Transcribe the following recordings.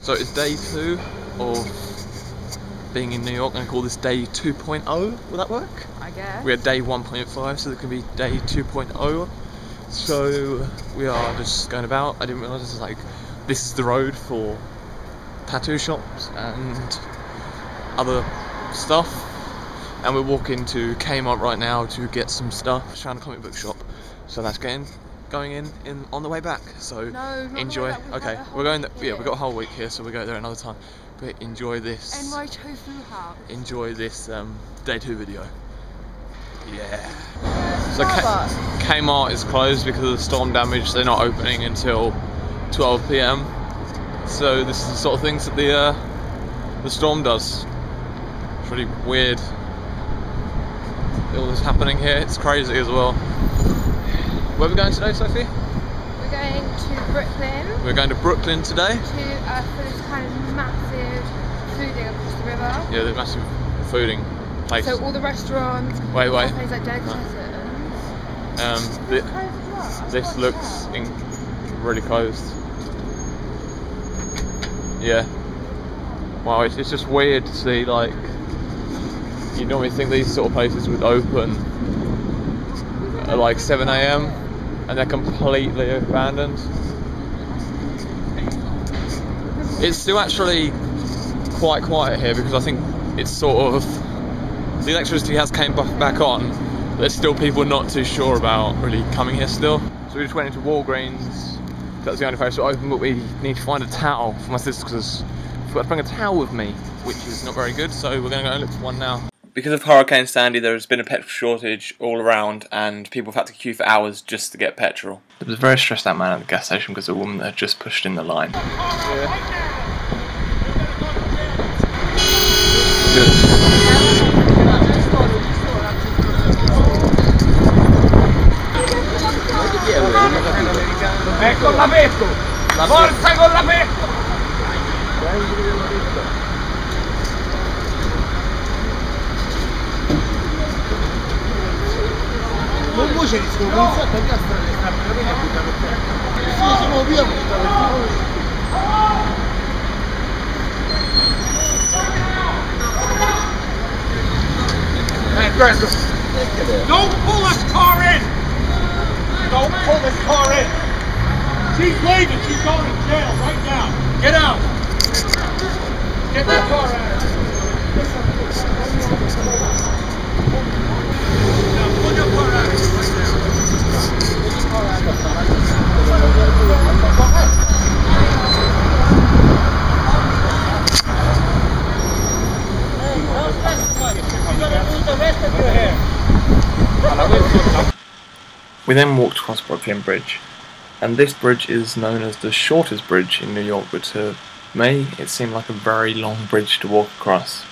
So it's day 2 of being in New York. I'm gonna call this day 2.0. Will that work? I guess. We had day 1.5, so there can be day 2.0. So we are just going about. I didn't realise this is the road for tattoo shops and other stuff. And we're walking to Kmart right now to get some stuff. Just found a comic book shop. So that's going in on the way back. So no, enjoy. Okay, we're going. Yeah, we've got a whole week here, so we'll go there another time. But enjoy this. And my tofu house. Enjoy this day 2 video. Yeah. So Kmart is closed because of the storm damage. They're not opening until 12 PM. So this is the sort of things that the storm does. It's really weird. All this happening here. It's crazy as well. Where are we going today, Sophie? We're going to Brooklyn. We're going to Brooklyn today. For this kind of massive fooding across the river. Yeah, the massive fooding place. So all the restaurants, wait. cafes like delicatessens. This looks really closed. Yeah. Wow, it's just weird to see, like, you normally think these sort of places would open at like 7 AM and they're completely abandoned. It's still actually quite quiet here because I think it's sort of, the electricity has came back on, but there's still people not too sure about really coming here still. So we just went into Walgreens. That's the only place open, but we need to find a towel for my sister because I forgot to bring a towel with me, which is not very good, so we're going to go look for one now. Because of Hurricane Sandy, there has been a petrol shortage all around and people have had to queue for hours just to get petrol. There was a very stressed out man at the gas station because a woman had just pushed in the line. Yeah. Ecco la metto! Forza con la metto! Non voce di scopo, non so perché sta veramente puta per te. Sì, sono via puta per te. Don't pull this car in! Don't pull this car in! She's leaving, she's going to jail right now. Get out! Get that car out! Now pull your car out right We then walked across Brooklyn Bridge, and this bridge is known as the shortest bridge in New York, but to me it seemed like a very long bridge to walk across.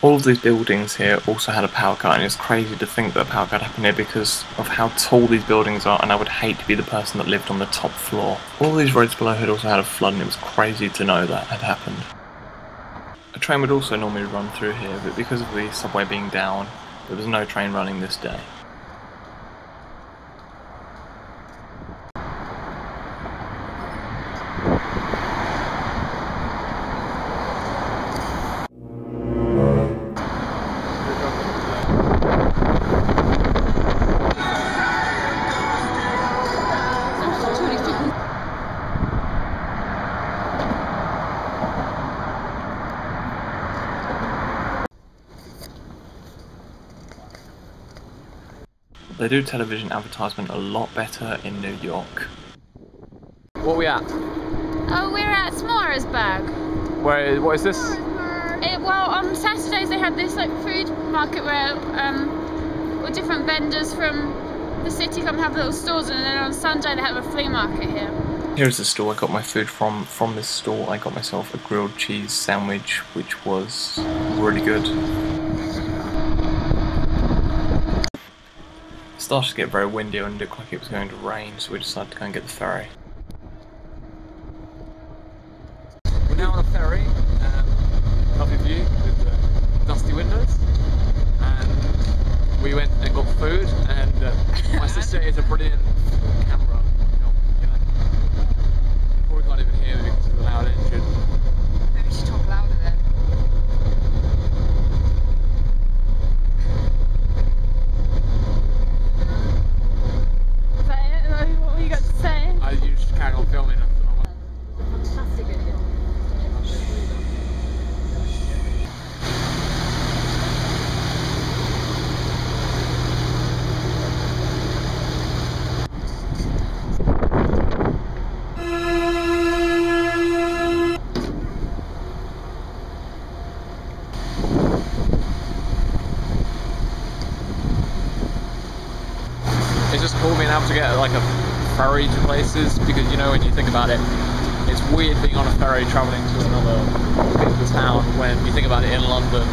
All of these buildings here also had a power cut, and it's crazy to think that a power cut happened here because of how tall these buildings are, and I would hate to be the person that lived on the top floor. All of these roads below had also had a flood, and it was crazy to know that had happened. A train would also normally run through here, but because of the subway being down, there was no train running this day. They do television advertisement a lot better in New York. What are we at? Oh, we're at Smorgasburg. What is this? Well, on Saturdays they have this like food market where different vendors from the city come have little stores, and then on Sunday they have a flea market here. Here's the store I got my food from. From this store I got myself a grilled cheese sandwich, which was really good. It started to get very windy and it looked like it was going to rain, so we decided to go and get the ferry. We're now on a ferry, lovely view with dusty windows, and we went and got food. food, and my sister is a brilliant camera. You know, you probably can't even hear me because of the loud engine. Maybe we should talk louder then. Is that it? What were you got to say? You just carry on filming. Fantastic video. It's just cool being able to get like a ferry to places, because you know, when you think about it, it's weird being on a ferry travelling to another bit of the town. When you think about it, in London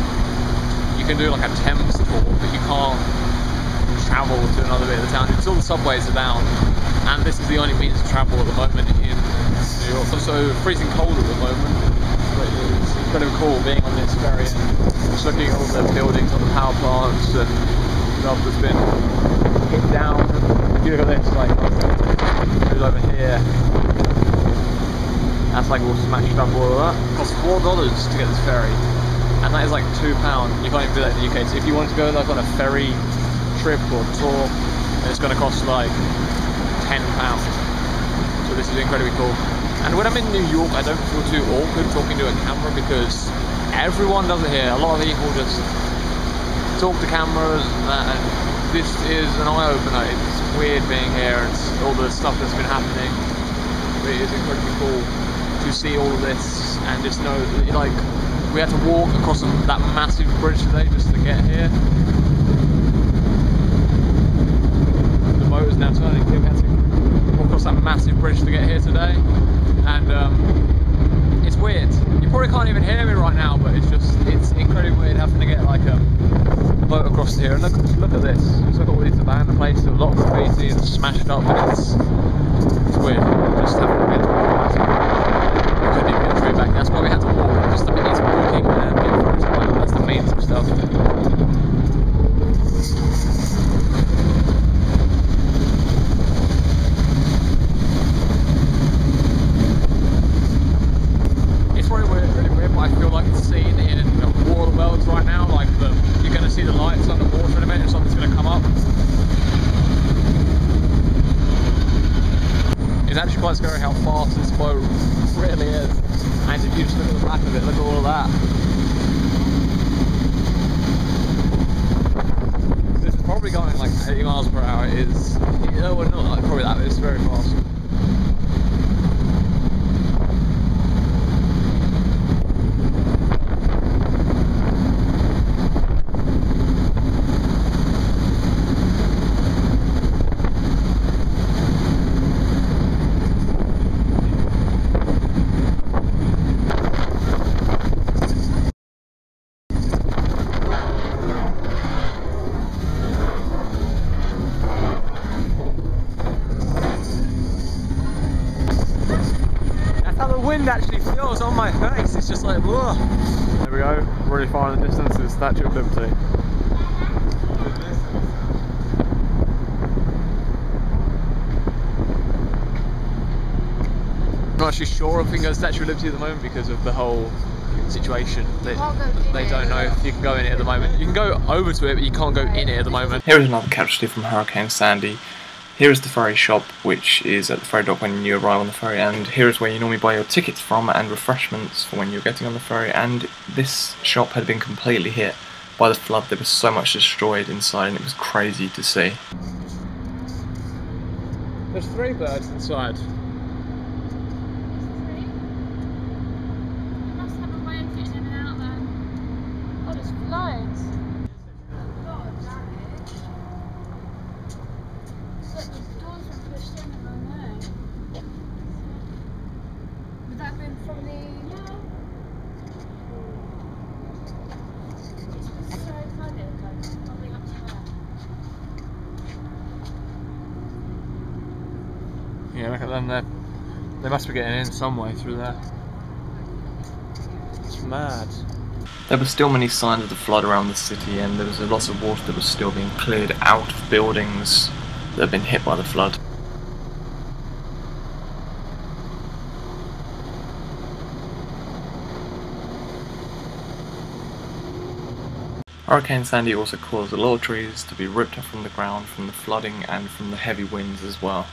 you can do like a Thames tour, but you can't travel to another bit of the town. It's all the subways are down, and this is the only means of travel at the moment in New York. It's also freezing cold at the moment, but it's incredibly cool being on this ferry and just looking at all the buildings on the power plants and stuff that's been hit down. If you look at this, like goes over here, that's like all smashed up, all of that. It costs $4 to get this ferry, and that is like £2. You can't even do that in the UK. So if you want to go like on a ferry trip or tour, it's going to cost like £10. So this is incredibly cool. And when I'm in New York, I don't feel too awkward talking to a camera, because everyone does it here. A lot of people just talk to cameras and that, and this is an eye-opener. It's weird being here, and all the stuff that's been happening. It is incredibly cool to see all of this, and just know that, like, we had to walk across that massive bridge today just to get here. The boat is now turning. We had to walk across that massive bridge to get here today, and it's weird. You probably can't even hear me right now, but it's incredibly weird having to get like a boat across here. And look at this. Just look at all these abandoned places, a lot of graffiti and smashed up, and it's weird. Just having to get couldn't even get through back. That's why we had to walk. Just it's walking and getting through this point. That's the means of stuff. It's really weird, but I feel like it's seen in War of the Worlds right now. Like you're going to see the lights underwater in a minute, and something's going to come up. It's actually quite scary how fast this boat really is. And if you just look at the back of it, look at all of that. This is probably going like 80 miles per hour. It's well, not like probably that, but it's very fast. Wind actually feels on my face. It's just like, whoa. There we go, really far in the distance to the Statue of Liberty. I'm not actually sure if we can go to the Statue of Liberty at the moment because of the whole situation. They don't know if you can go in it at the moment. You can go over to it, but you can't go in it at the moment. Here is another casualty from Hurricane Sandy. Here is the ferry shop, which is at the ferry dock when you arrive on the ferry, and here is where you normally buy your tickets from and refreshments for when you're getting on the ferry. And this shop had been completely hit by the flood. There was so much destroyed inside, and it was crazy to see. There's 3 birds inside. Yeah, look at them, they must be getting in some way through there. It's mad. There were still many signs of the flood around the city, and there was a lot of water that was still being cleared out of buildings that had been hit by the flood. Hurricane Sandy also caused a lot of trees to be ripped up from the ground from the flooding and from the heavy winds as well.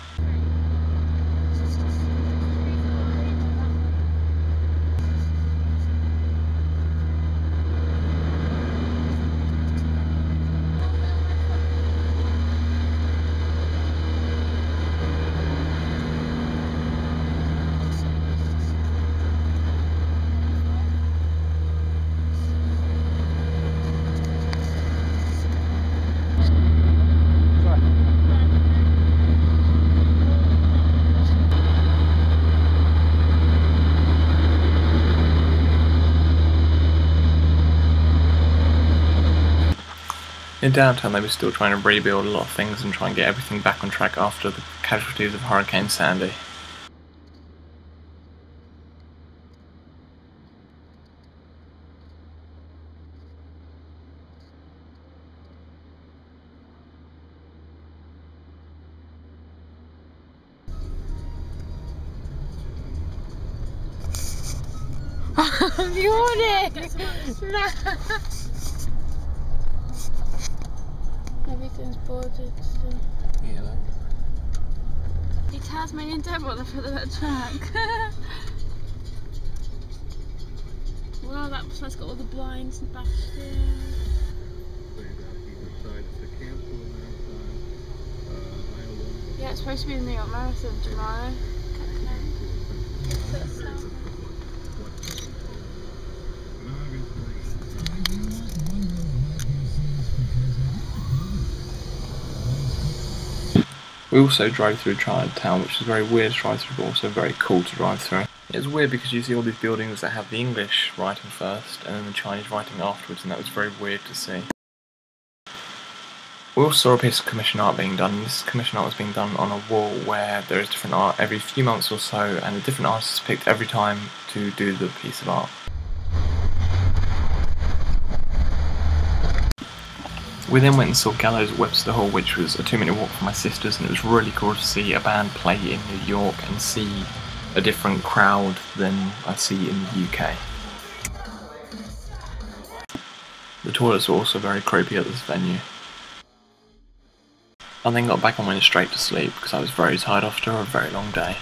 In downtown they were still trying to rebuild a lot of things and try and get everything back on track after the casualties of Hurricane Sandy. I'm yawning! No. Everything's boarded still. Yeah. The Tasmanian devil at the that track. Wow, that place got all the blinds and bashed in. Yeah, it's supposed to be the New York Marathon tomorrow. We also drove through Chinatown, which is very weird to drive through, but also very cool to drive through. It's weird because you see all these buildings that have the English writing first, and then the Chinese writing afterwards, and that was very weird to see. We also saw a piece of commission art being done, and this commission art was being done on a wall where there is different art every few months or so, and a different artist is picked every time to do the piece of art. We then went and saw Gallows at Webster Hall, which was a 2-minute walk from my sister's, and it was really cool to see a band play in New York and see a different crowd than I see in the UK. The toilets were also very creepy at this venue. I then got back and went straight to sleep because I was very tired after a very long day.